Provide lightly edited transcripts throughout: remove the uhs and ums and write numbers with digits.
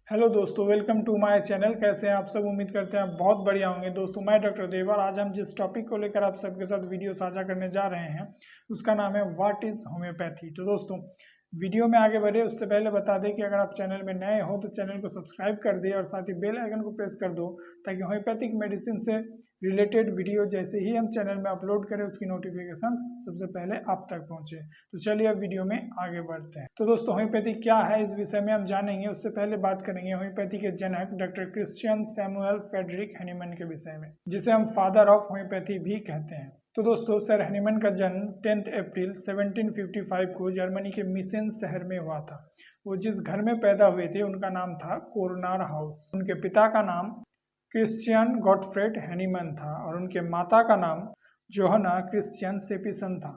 Hello दोस्तों, welcome to my channel. कैसे हैं आप सब? उम्मीद करते हैं आप बहुत बढ़िया होंगे। दोस्तों, मैं डॉक्टर देव और आज हम जिस टॉपिक को लेकर आप सबके साथ वीडियो साझा करने जा रहे हैं उसका नाम है व्हाट इज होम्योपैथी। तो दोस्तों, वीडियो में आगे बढ़े उससे पहले बता दें कि अगर आप चैनल में नए हो तो चैनल को सब्सक्राइब कर दें और साथ ही बेल आइकन को प्रेस कर दो ताकि होम्योपैथिक मेडिसिन से रिलेटेड वीडियो जैसे ही हम चैनल में अपलोड करें उसकी नोटिफिकेशन सबसे पहले आप तक पहुंचे। तो चलिए अब वीडियो में आगे बढ़ते हैं। तो दोस्तों, होम्योपैथी क्या है इस विषय में हम जानेंगे। उससे पहले बात करेंगे होम्योपैथी के जनक doctor Christian Samuel Frederick Hahnemann के विषय में, जिसे हम फादर ऑफ होम्योपैथी भी कहते हैं। तो दोस्तों, सर हैनीमैन का जन्म 10 अप्रैल 1755 को जर्मनी के मिसेन शहर में हुआ था। वो जिस घर में पैदा हुए थे उनका नाम था कोरनार हाउस। उनके पिता का नाम क्रिश्चियन गॉटफ्रेड हैनीमैन था और उनके माता का नाम जोहना क्रिश्चियन सेपिसन था।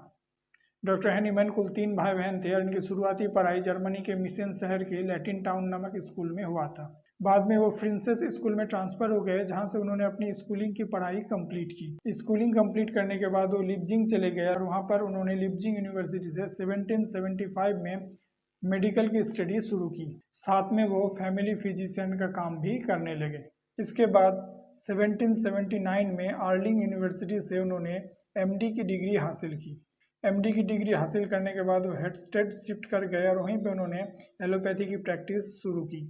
डॉक्टर हैनीमैन कुल 3 भाई बहन थे और इनकी शुरुआती पढ़ाई जर्मनी के मिसेन शहर के लैटिन टाउन नामक स्कूल में हुआ था। बाद में वो प्रिंसेस स्कूल में ट्रांसफर हो गए, जहां से उन्होंने अपनी स्कूलिंग की पढ़ाई कंप्लीट की। स्कूलिंग कंप्लीट करने के बाद वो लिप्जिंग चले गए और वहां पर उन्होंने लिप्जिंग यूनिवर्सिटी से 1775 में मेडिकल की स्टडी शुरू की। साथ में वो फैमिली फिजिशियन का काम भी करने लगे। इसके बाद 1779 में आर्लिंग यूनिवर्सिटी से उन्होंने एमडी की डिग्री हासिल की। एमडी की डिग्री हासिल करने के बाद वो हेडस्टेड शिफ्ट कर गए और वहीं पे उन्होंने एलोपैथी की प्रैक्टिस शुरू की।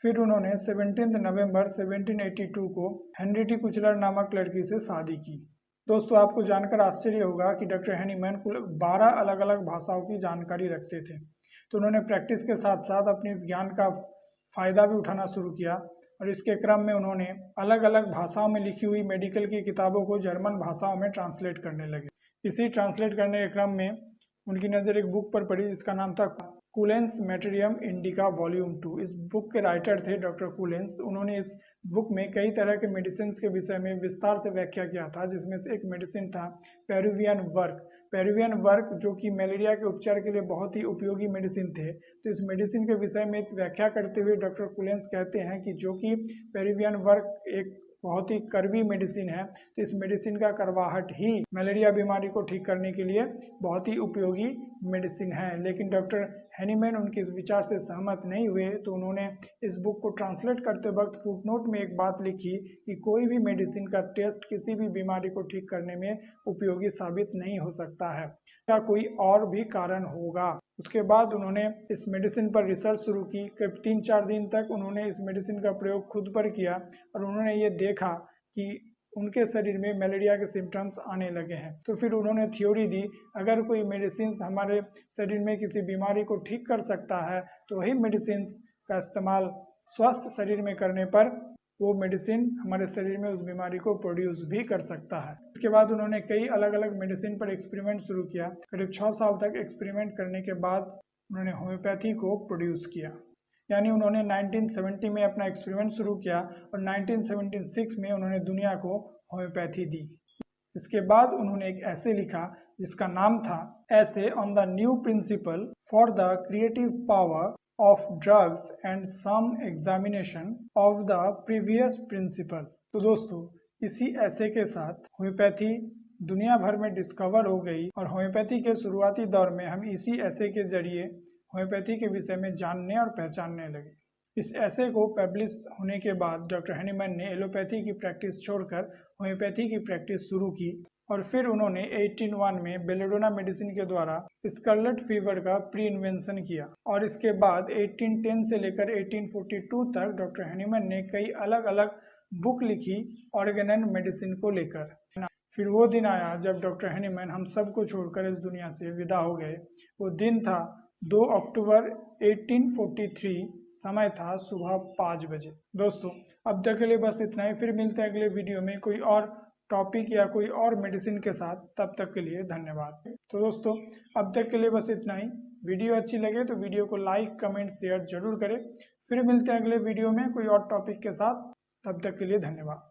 फिर उन्होंने 17 नवंबर 1782 को हेनरिटी कुचलर नामक लड़की से शादी की। दोस्तों, आपको जानकर आश्चर्य होगा कि डॉक्टर हैनीमैन कुल 12 अलग अलग भाषाओं की जानकारी रखते थे। तो उन्होंने प्रैक्टिस के साथ साथ अपने इस ज्ञान का फायदा भी उठाना शुरू किया और इसके क्रम में उन्होंने अलग अलग भाषाओं में लिखी हुई मेडिकल की किताबों को जर्मन भाषाओं में ट्रांसलेट करने लगे। इसी ट्रांसलेट करने के क्रम में उनकी नज़र एक बुक पर पड़ी जिसका नाम था कूलेंस मैटेरियम इंडिका वॉल्यूम 2। इस बुक के राइटर थे डॉक्टर कूलेंस। उन्होंने इस बुक में कई तरह के मेडिसिन के विषय में विस्तार से व्याख्या किया था, जिसमें से एक मेडिसिन था पेरुवियन वर्क। पेरुवियन वर्क जो कि मलेरिया के उपचार के लिए बहुत ही उपयोगी मेडिसिन थे। तो इस मेडिसिन के विषय में व्याख्या करते हुए डॉक्टर कूलेंस कहते हैं कि जो कि पेरुवियन वर्क एक बहुत ही कड़वी मेडिसिन है, तो इस मेडिसिन का करवाहट ही मलेरिया बीमारी को ठीक करने के लिए बहुत ही उपयोगी मेडिसिन है। लेकिन डॉक्टर हैनीमैन उनके इस विचार से सहमत नहीं हुए, तो उन्होंने इस बुक को ट्रांसलेट करते वक्त फुटनोट में एक बात लिखी कि कोई भी मेडिसिन का टेस्ट किसी भी बीमारी को ठीक करने में उपयोगी साबित नहीं हो सकता है, या कोई और भी कारण होगा। उसके बाद उन्होंने इस मेडिसिन पर रिसर्च शुरू की। करीब 3-4 दिन तक उन्होंने इस मेडिसिन का प्रयोग खुद पर किया और उन्होंने ये देखा कि उनके शरीर में मलेरिया के सिम्टम्स आने लगे हैं। तो फिर उन्होंने थ्योरी दी, अगर कोई मेडिसिन हमारे शरीर में किसी बीमारी को ठीक कर सकता है तो वही मेडिसिन का इस्तेमाल स्वस्थ शरीर में करने पर वो मेडिसिन हमारे शरीर में उस बीमारी को प्रोड्यूस भी कर सकता है। इसके बाद उन्होंने कई अलग अलग मेडिसिन पर एक्सपेरिमेंट शुरू किया। करीब 6 साल तक एक्सपेरिमेंट करने के बाद उन्होंने होम्योपैथी को प्रोड्यूस किया। यानी उन्होंने 1970 में अपना एक्सपेरिमेंट शुरू किया और 1976 में उन्होंने दुनिया को होम्योपैथी दी। इसके बाद उन्होंने एक ऐसे लिखा जिसका नाम था essay on the new principle for the creative power of drugs and some examination of the previous principle। तो दोस्तों, इसी ऐसे के साथ होम्योपैथी दुनिया भर में डिस्कवर हो गई और होम्योपैथी के शुरुआती दौर में हम इसी ऐसे के जरिए होम्योपैथी के विषय में जानने और पहचानने लगे। इस ऐसे को पब्लिश होने के बाद डॉक्टर हैनीमैन ने एलोपैथी की प्रैक्टिस छोड़कर होम्योपैथी की प्रैक्टिस शुरू की और फिर उन्होंने 1801 में बेलेडोना मेडिसिन के द्वारा स्कारलेट फीवर का प्री इन्वेंशन किया और इसके बाद 1810 से लेकर 1842 तक डॉक्टर हैनीमैन ने कई अलग अलग बुक लिखी ऑर्गेन मेडिसिन को लेकर। फिर वो दिन आया जब डॉक्टर हैनीमैन हम सबको छोड़कर इस दुनिया से विदा हो गए। वो दिन था 2 अक्टूबर 1843, समय था सुबह 5 बजे। दोस्तों, अब तक के लिए बस इतना ही। फिर मिलते हैं अगले वीडियो में कोई और टॉपिक या कोई और मेडिसिन के साथ। तब तक के लिए धन्यवाद। तो दोस्तों, अब तक के लिए बस इतना ही। वीडियो अच्छी लगे तो वीडियो को लाइक कमेंट शेयर जरूर करें। फिर मिलते हैं अगले वीडियो में कोई और टॉपिक के साथ। तब तक के लिए धन्यवाद।